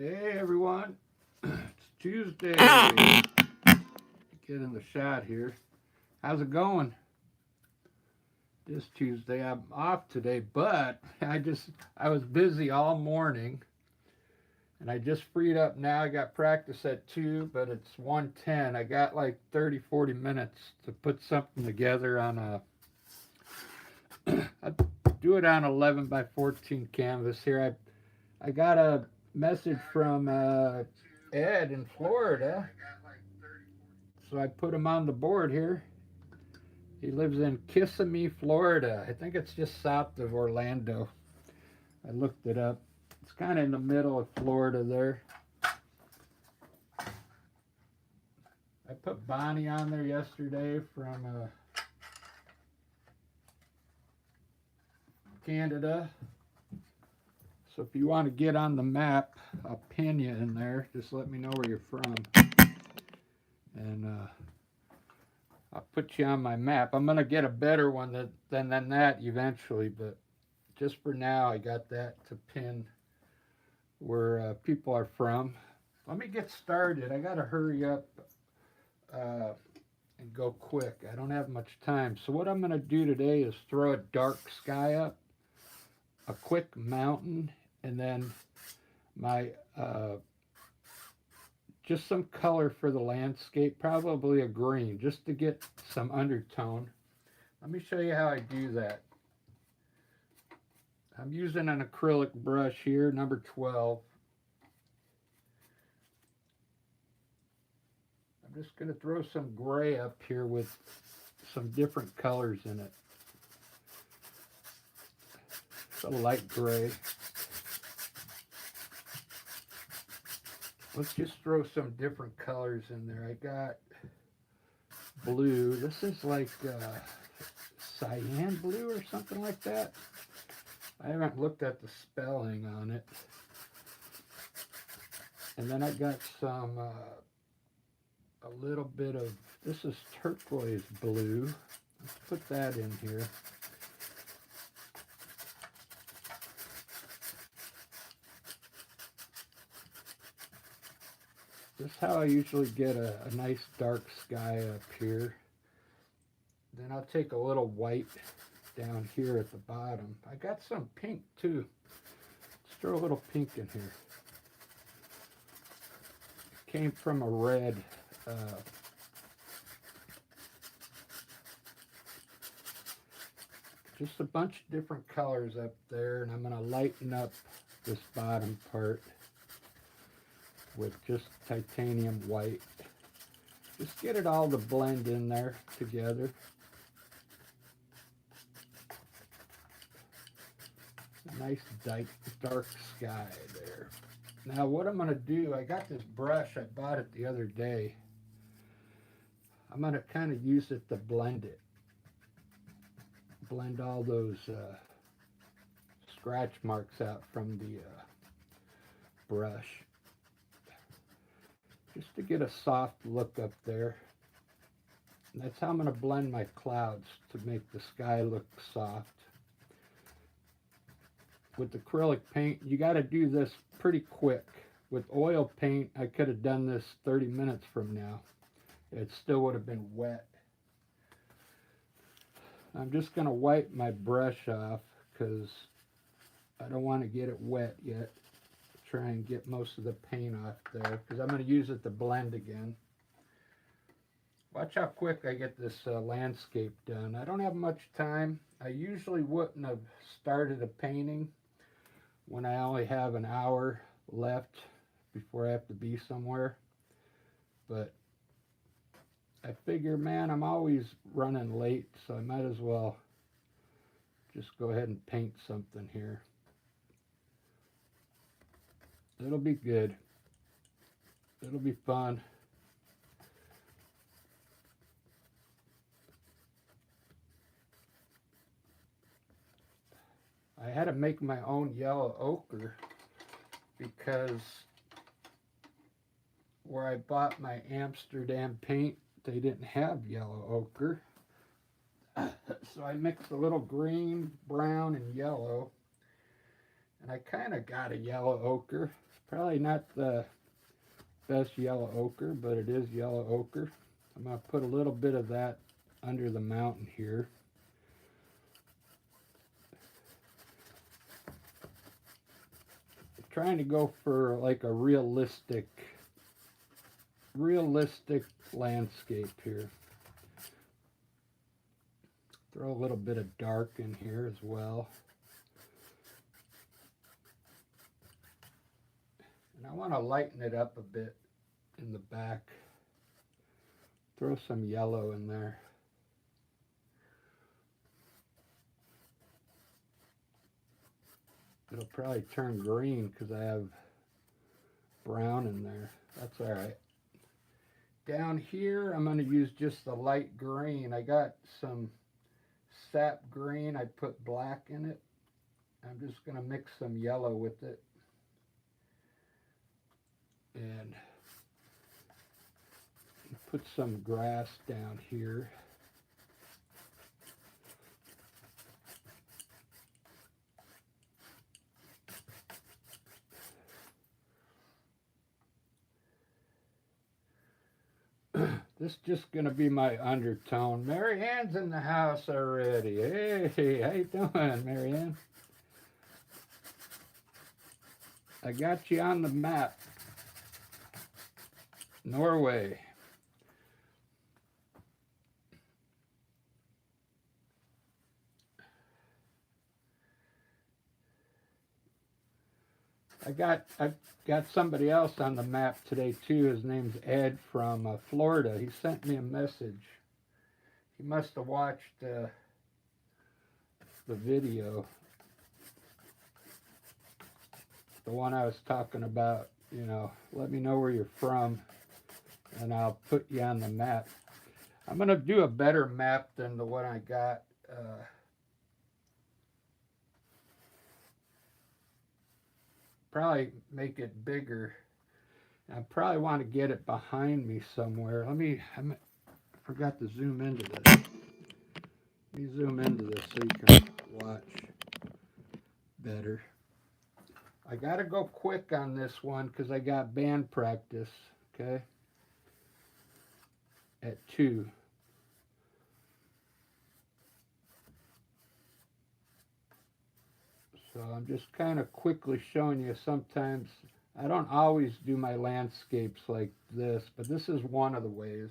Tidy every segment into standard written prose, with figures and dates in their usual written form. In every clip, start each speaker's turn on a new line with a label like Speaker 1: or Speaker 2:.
Speaker 1: Hey everyone, it's Tuesday. Get in the shot here. How's it going? This Tuesday, I'm off today, but I was busy all morning, and I just freed up now. I got practice at 2, but it's 1:10. I got like 30, 40 minutes to put something together on a. I do it on 11 by 14 canvas here. I got a message from Ed in Florida, so I put him on the board here. He lives in Kissimmee, Florida. I think it's just south of Orlando. I looked it up. It's kind of in the middle of Florida there. I put Bonnie on there yesterday from Canada. So if you want to get on the map, I'll pin you in there. Just let me know where you're from. And I'll put you on my map. I'm going to get a better one than that eventually, but just for now, I got that to pin where people are from. Let me get started. I got to hurry up and go quick. I don't have much time. So what I'm going to do today is throw a dark sky up, a quick mountain, and then my just some color for the landscape, probably a green, just to get some undertone. Let me show you how I do that. I'm using an acrylic brush here, number 12. I'm just going to throw some gray up here with some different colors in it. It's a light gray. Let's just throw some different colors in there. I got blue. This is like cyan blue or something like that. I haven't looked at the spelling on it. And then I got some, a little bit of, this is turquoise blue. Let's put that in here. This is how I usually get a nice dark sky up here. Then I'll take a little white down here at the bottom. I got some pink too. Let's throw a little pink in here. It came from a red. Just a bunch of different colors up there, and I'm going to lighten up this bottom part with just titanium white. Just get it all to blend in there together. A nice dark sky there. Now what I'm going to do, I got this brush, I bought it the other day. I'm going to kind of use it to blend it. Blend all those scratch marks out from the brush. Just to get a soft look up there. And that's how I'm going to blend my clouds to make the sky look soft. With acrylic paint, you got to do this pretty quick. With oil paint, I could have done this 30 minutes from now. It still would have been wet. I'm just going to wipe my brush off because I don't want to get it wet yet. Try and get most of the paint off there because I'm going to use it to blend again. Watch how quick I get this landscape done. I don't have much time. I usually wouldn't have started a painting when I only have an hour left before I have to be somewhere. But I figure, man, I'm always running late, so I might as well just go ahead and paint something here. It'll be good. It'll be fun. I had to make my own yellow ochre because where I bought my Amsterdam paint, they didn't have yellow ochre. So I mixed a little green, brown, and yellow. And I kind of got a yellow ochre. It's Probably not the best yellow ochre, but it is yellow ochre. I'm going to put a little bit of that under the mountain here. I'm trying to go for like a realistic landscape here. Throw a little bit of dark in here as well. And I want to lighten it up a bit in the back. Throw some yellow in there. It'll probably turn green because I have brown in there. That's all right. Down here, I'm going to use just the light green. I got some sap green. I put black in it. I'm just going to mix some yellow with it. And put some grass down here. This is just going to be my undertone. Mary Ann's in the house already. Hey, how you doing, Mary Ann? I got you on the map. Norway. I've got somebody else on the map today too. His name's Ed from Florida. He sent me a message. He must have watched the video, the one I was talking about. You know, let me know where you're from, and I'll put you on the map. I'm gonna do a better map than the one I got. Probably make it bigger. I probably want to get it behind me somewhere. I forgot to zoom into this. Let me zoom into this so you can watch better. I got to go quick on this one because I got band practice, okay, at 2. So I'm just kind of quickly showing you. Sometimes I don't always do my landscapes like this, but this is one of the ways.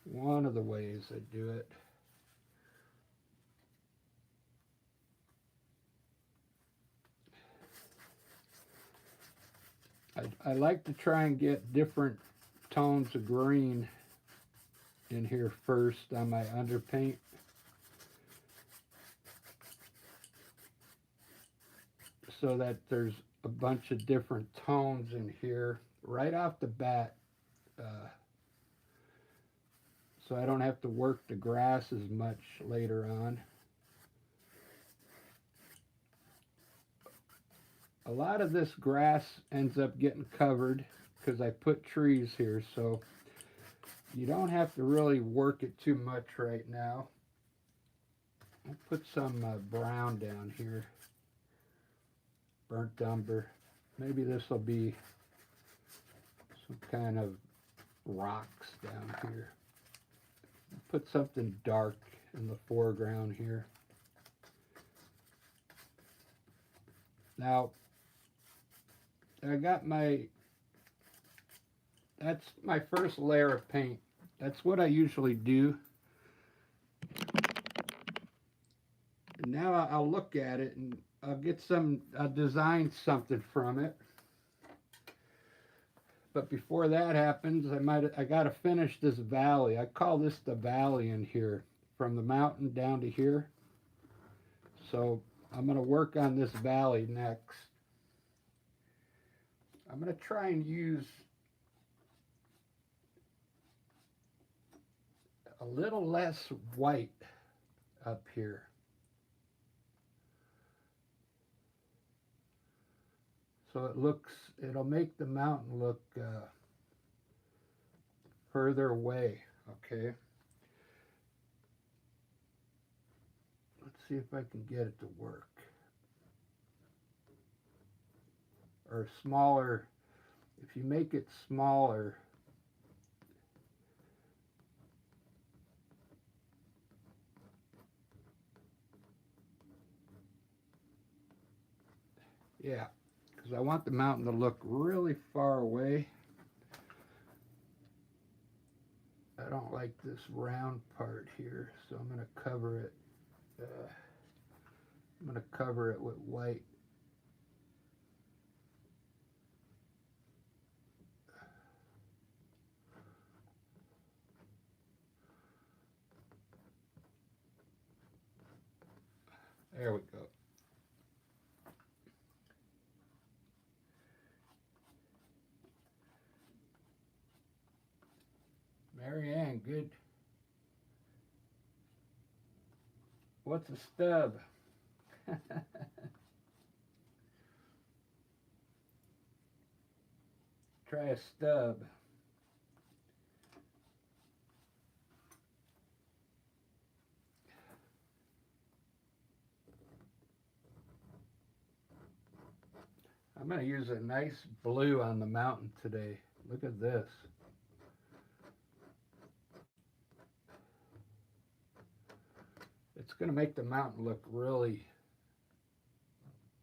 Speaker 1: One of the ways I do it. I like to try and get different tones of green in here first on my underpaint. So that there's a bunch of different tones in here right off the bat. So I don't have to work the grass as much later on. A lot of this grass ends up getting covered because I put trees here, so you don't have to really work it too much right now. I'll put some brown down here, burnt umber. Maybe this will be some kind of rocks down here. Put something dark in the foreground here. Now, I got that's my first layer of paint. That's what I usually do. And now I'll look at it and I'll design something from it. But before that happens, I got to finish this valley. I call this the valley in here, from the mountain down to here. So I'm going to work on this valley next. I'm going to try and use a little less white up here. So it'll make the mountain look further away, okay? Let's see if I can get it to work. Or smaller, if you make it smaller, yeah, because I want the mountain to look really far away. I don't like this round part here, so I'm going to cover it. I'm going to cover it with white. There we go. Marianne, good. What's a stub? Try a stub. I'm going to use a nice blue on the mountain today. Look at this. It's going to make the mountain look really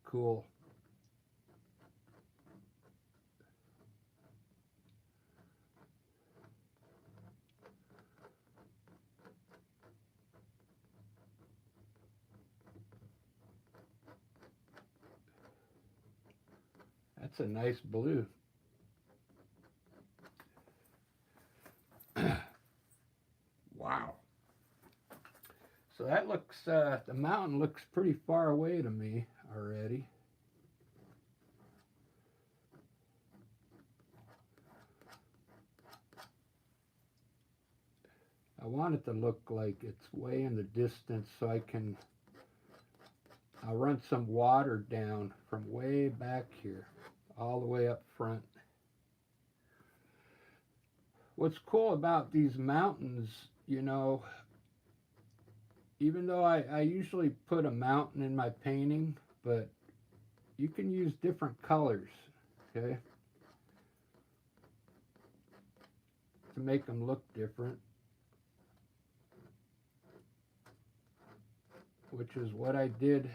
Speaker 1: cool. That's a nice blue. Wow. So that looks, the mountain looks pretty far away to me already. I want it to look like it's way in the distance so I'll run some water down from way back here, all the way up front. What's cool about these mountains, you know, even though I usually put a mountain in my painting, but you can use different colors, okay, to make them look different, which is what I did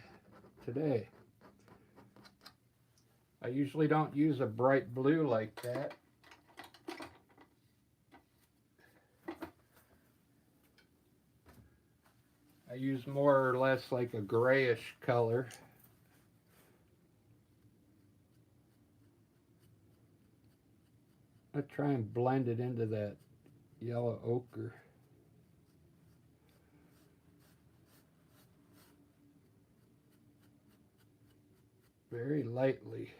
Speaker 1: today. I usually don't use a bright blue like that. I use more or less like a grayish color. I try and blend it into that yellow ochre. Very lightly.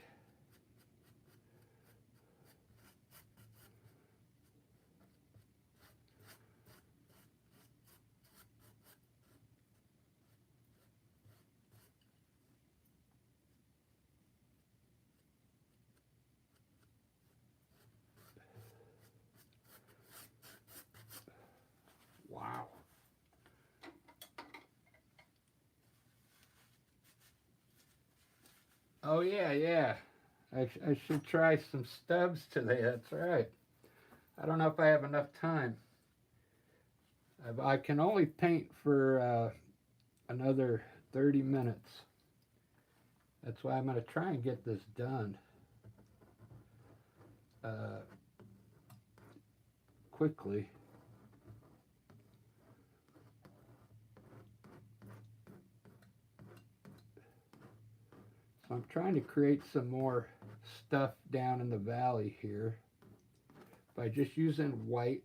Speaker 1: Wow. Oh yeah, yeah. I should try some stubs today, that's right. I don't know if I have enough time. I can only paint for another 30 minutes. That's why I'm going to try and get this done quickly. So I'm trying to create some more stuff down in the valley here by just using white.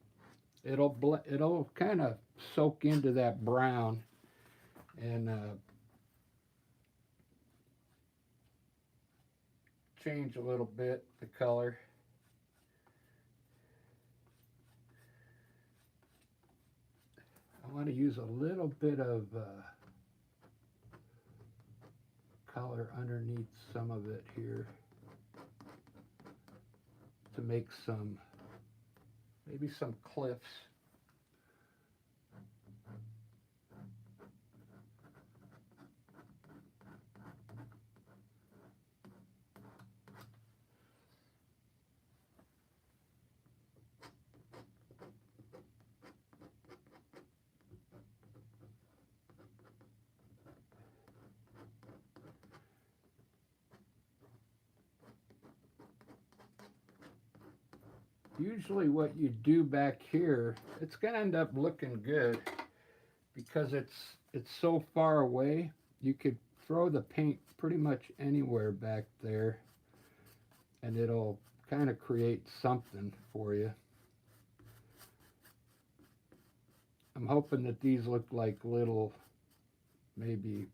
Speaker 1: It'll kind of soak into that brown and change a little bit the color. I want to use a little bit of color underneath some of it here to make some, maybe some cliffs. Usually what you do back here, it's going to end up looking good because it's so far away. You could throw the paint pretty much anywhere back there and it'll kind of create something for you. I'm hoping that these look like little, maybe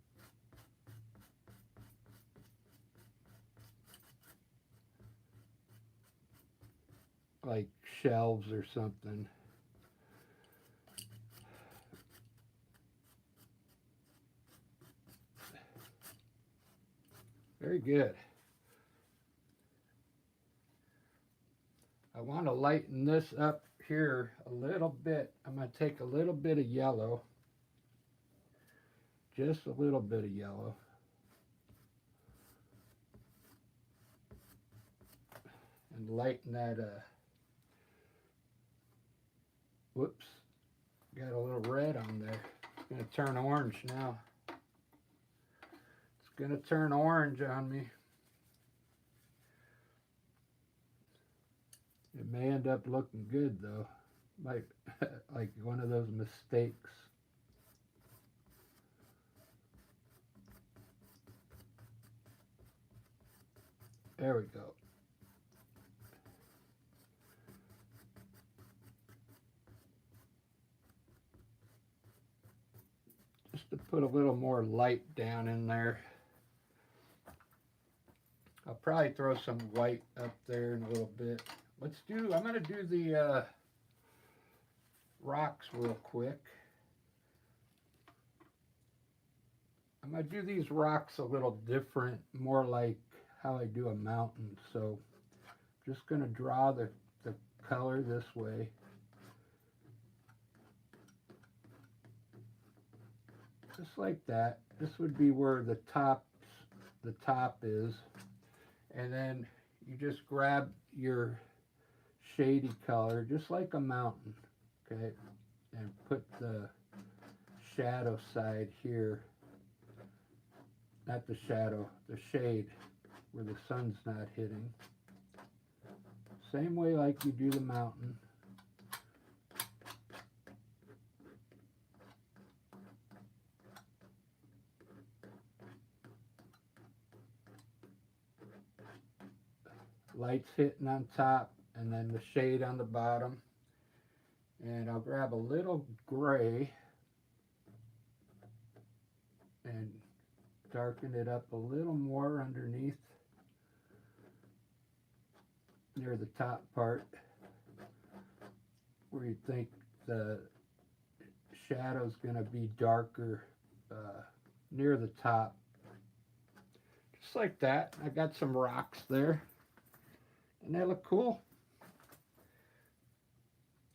Speaker 1: like shelves or something. Very good. I want to lighten this up here a little bit. I'm going to take a little bit of yellow, just a little bit of yellow. And lighten that, whoops, got a little red on there. It's going to turn orange now. It's going to turn orange on me. It may end up looking good though. Might like one of those mistakes. There we go. Just to put a little more light down in there. I'll probably throw some white up there in a little bit. I'm going to do the rocks real quick. I'm going to do these rocks a little different, more like how I do a mountain. So I'm just going to draw the color this way. Just like that. This would be where the top is. And then you just grab your shady color, just like a mountain, okay? And put the shadow side here. Not the shadow, the shade, where the sun's not hitting. Same way like you do the mountain. Lights hitting on top and then the shade on the bottom. And I'll grab a little gray and darken it up a little more underneath near the top part where you think the shadow's going to be darker near the top. Just like that. I got some rocks there. And they look cool.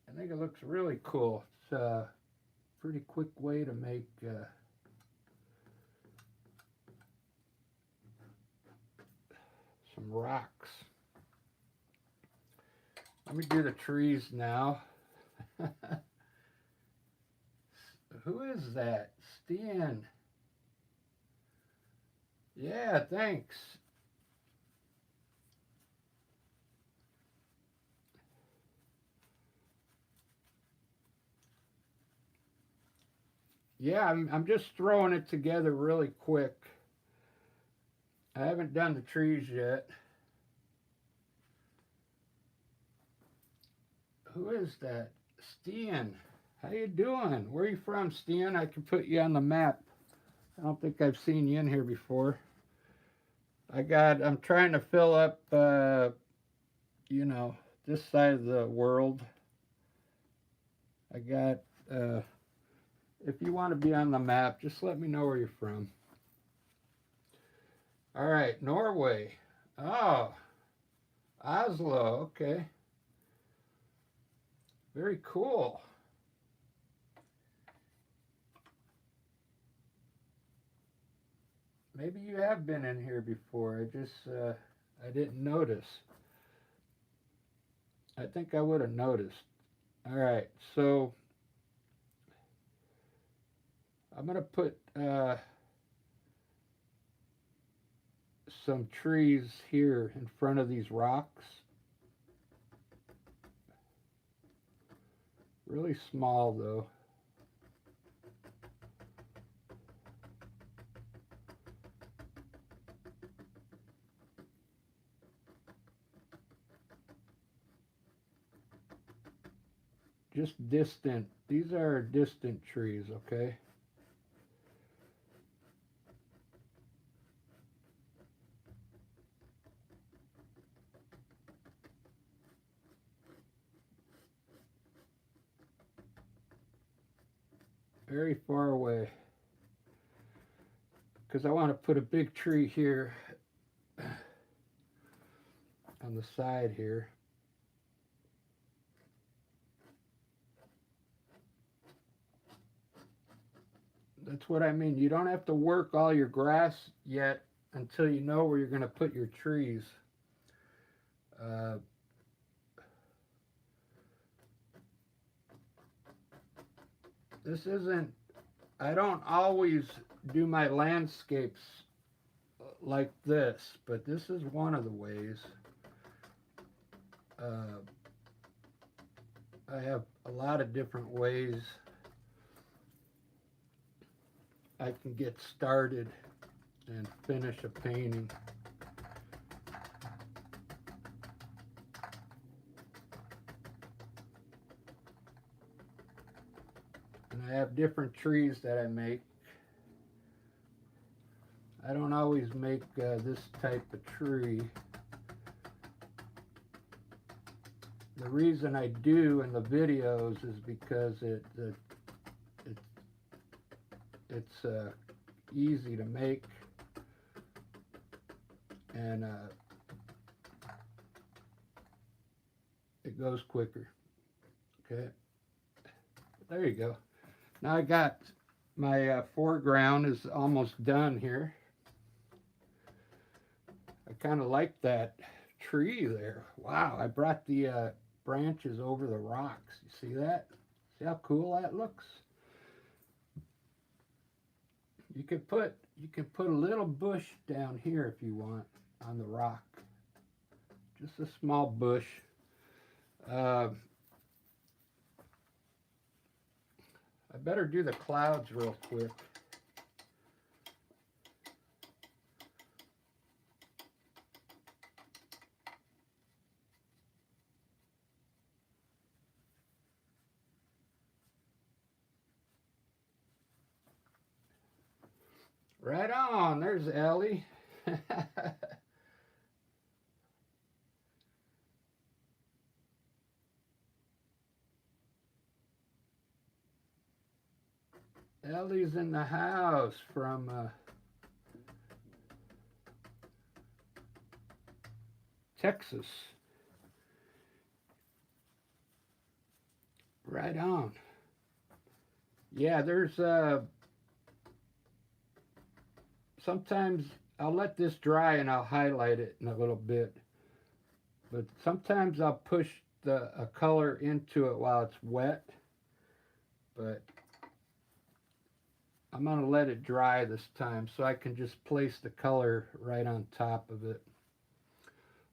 Speaker 1: I think it looks really cool. It's a pretty quick way to make some rocks. Let me do the trees now. Who is that? Stan. Yeah, thanks. Yeah, I'm just throwing it together really quick. I haven't done the trees yet. Who is that? Stan. How you doing? Where are you from, Stan? I can put you on the map. I don't think I've seen you in here before. I'm trying to fill up, you know, this side of the world. I got, if you want to be on the map, just let me know where you're from. All right, Norway. Oh, Oslo, okay. Very cool. Maybe you have been in here before. I didn't notice. I think I would have noticed. All right, so I'm gonna put some trees here in front of these rocks. Really small though. Just distant. These are distant trees, okay? Very far away. Because I want to put a big tree here on the side here. That's what I mean. You don't have to work all your grass yet until you know where you're going to put your trees. Uh, this isn't, I don't always do my landscapes like this, but this is one of the ways. I have a lot of different ways I can get started and finish a painting. And I have different trees that I make. I don't always make this type of tree. The reason I do in the videos is because it's easy to make, and it goes quicker. Okay, there you go. Now I got my foreground is almost done here. I kind of like that tree there. Wow, I brought the branches over the rocks. You see that? See how cool that looks? You can put a little bush down here if you want on the rock. Just a small bush. I better do the clouds real quick. Right on, there's Ellie. Ellie's in the house from Texas. Right on. Yeah, there's sometimes I'll let this dry and I'll highlight it in a little bit. But sometimes I'll push a color into it while it's wet. But I'm going to let it dry this time so I can just place the color right on top of it.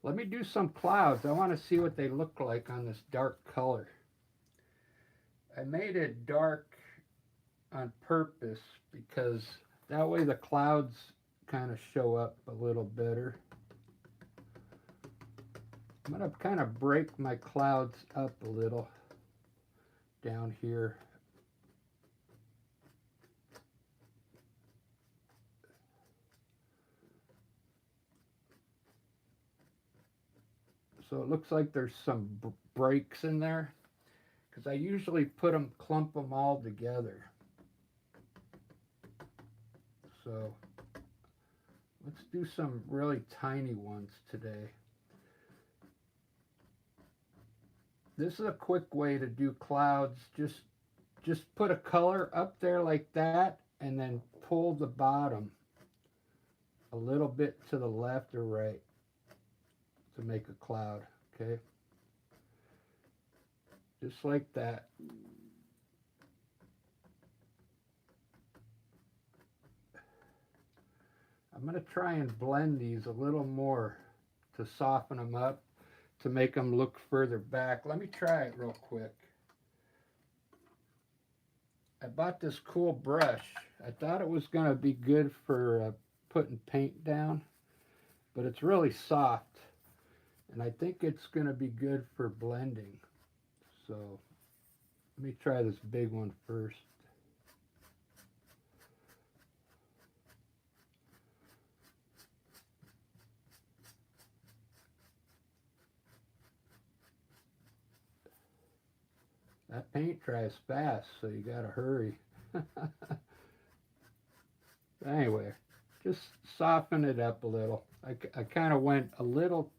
Speaker 1: Let me do some clouds. I want to see what they look like on this dark color. I made it dark on purpose because that way the clouds kind of show up a little better. I'm going to kind of break my clouds up a little down here. So it looks like there's some breaks in there because I usually clump them all together. So let's do some really tiny ones today. this is a quick way to do clouds. Just put a color up there like that, and then pull the bottom a little bit to the left or right to make a cloud. Okay, just like that. I'm going to try and blend these a little more to soften them up, to make them look further back. Let me try it real quick. I bought this cool brush. I thought it was going to be good for putting paint down, but it's really soft, and I think it's going to be good for blending. So let me try this big one first. That paint dries fast, so you gotta hurry. Anyway, just soften it up a little. I kind of went a little,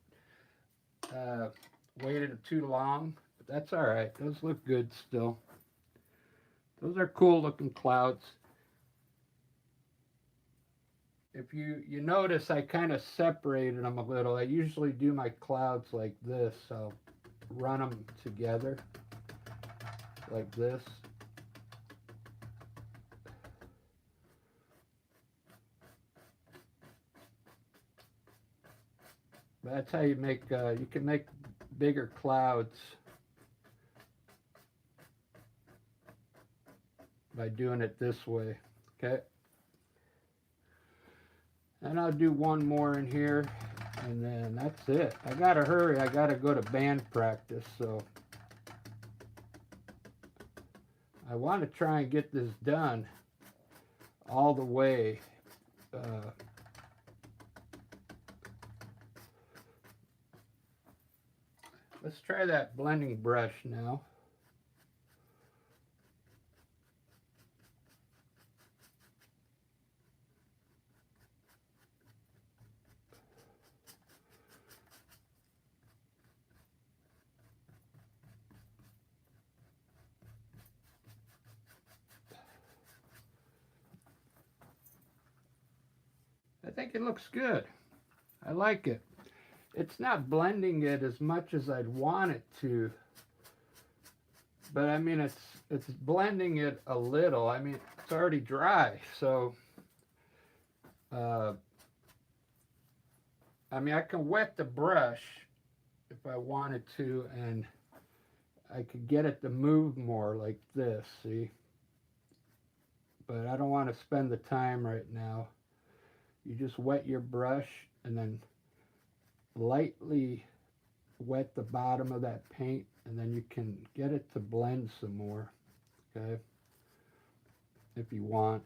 Speaker 1: waited too long, but that's all right. Those look good still. Those are cool looking clouds. If you notice, I kind of separated them a little. I usually do my clouds like this. I'll run them together like this. But that's how you make, you can make bigger clouds by doing it this way, okay? And I'll do one more in here, and then that's it. I gotta hurry, I gotta go to band practice, so I want to try and get this done all the way. Let's try that blending brush now. I think it looks good. I like it. It's not blending it as much as I'd want it to, but I mean it's blending it a little. I mean, it's already dry, so I mean, I can wet the brush if I wanted to, and I could get it to move more like this, see? But I don't want to spend the time right now. You just wet your brush and then lightly wet the bottom of that paint, and then you can get it to blend some more, okay, if you want.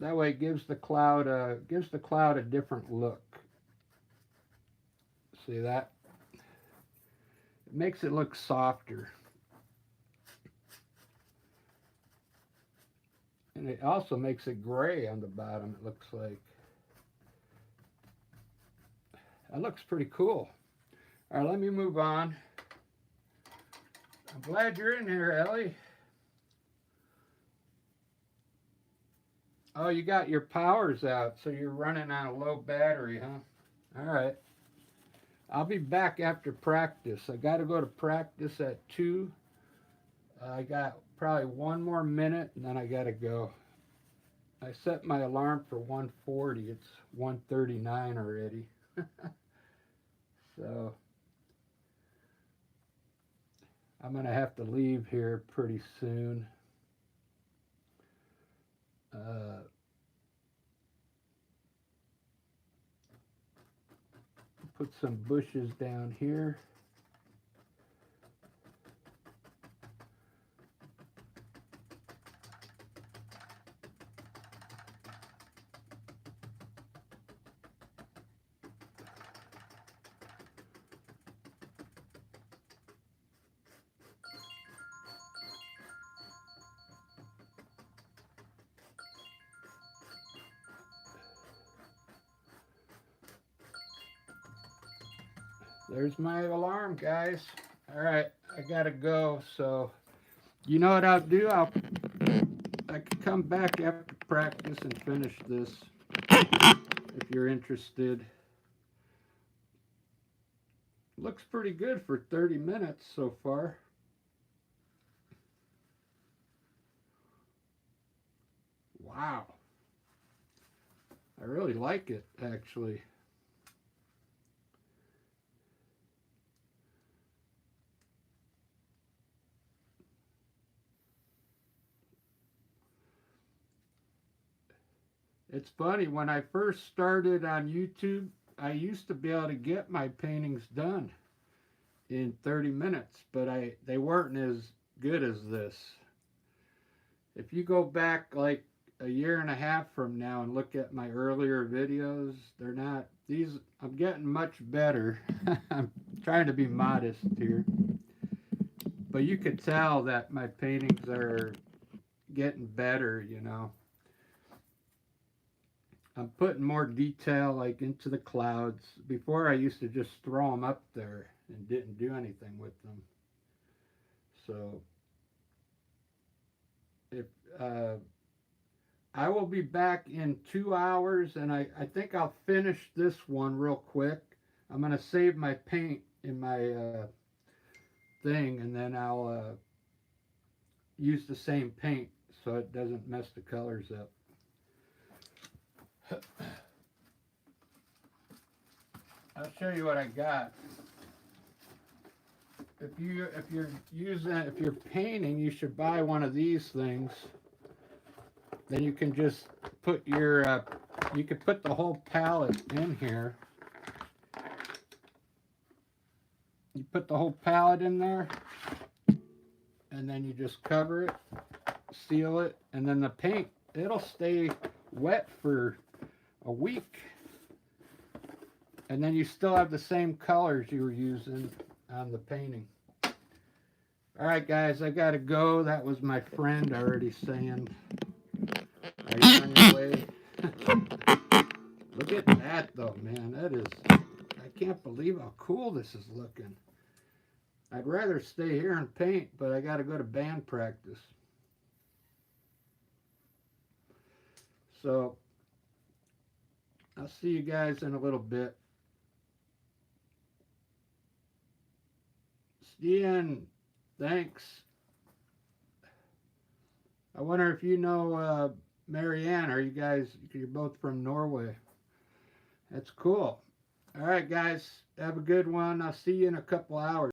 Speaker 1: That way it gives the cloud a different look. See that? It makes it look softer. And it also makes it gray on the bottom, it looks like. That looks pretty cool. All right, let me move on. I'm glad you're in here, Ellie. Oh, you got your powers out, so you're running on a low battery, huh? All right. I'll be back after practice. I got to go to practice at 2. I got probably 1 more minute, and then I got to go. I set my alarm for 1:40. It's 1:39 already. So I'm going to have to leave here pretty soon. Put some bushes down here. There's my alarm, guys. All right, I gotta go. So, you know what I'll do? I can come back after practice and finish this if you're interested. Looks pretty good for 30 minutes so far. Wow. I really like it, actually. It's funny, when I first started on YouTube, I used to be able to get my paintings done in 30 minutes, but they weren't as good as this. If you go back like a year and a half from now and look at my earlier videos, they're not these. I'm getting much better. I'm trying to be modest here, but you could tell that my paintings are getting better, you know. I'm putting more detail like into the clouds. Before I used to just throw them up there and didn't do anything with them. So if I will be back in 2 hours, and I think I'll finish this one real quick. I'm gonna save my paint in my thing, and then I'll use the same paint so it doesn't mess the colors up. I'll show you what I got. If you're painting, you should buy one of these things. Then you can just put your you can put the whole palette in here. You put the whole palette in there, and then you just cover it, seal it, and then the paint, it'll stay wet for a week. And then you still have the same colors you were using on the painting. All right, guys, I gotta go. That was my friend already saying, are you on your way? Look at that, though, man. That is, I can't believe how cool this is looking. I'd rather stay here and paint, but I gotta go to band practice. So, I'll see you guys in a little bit. Stian, thanks. I wonder if you know Marianne. Are you guys, you're both from Norway. That's cool. All right, guys, have a good one. I'll see you in a couple hours.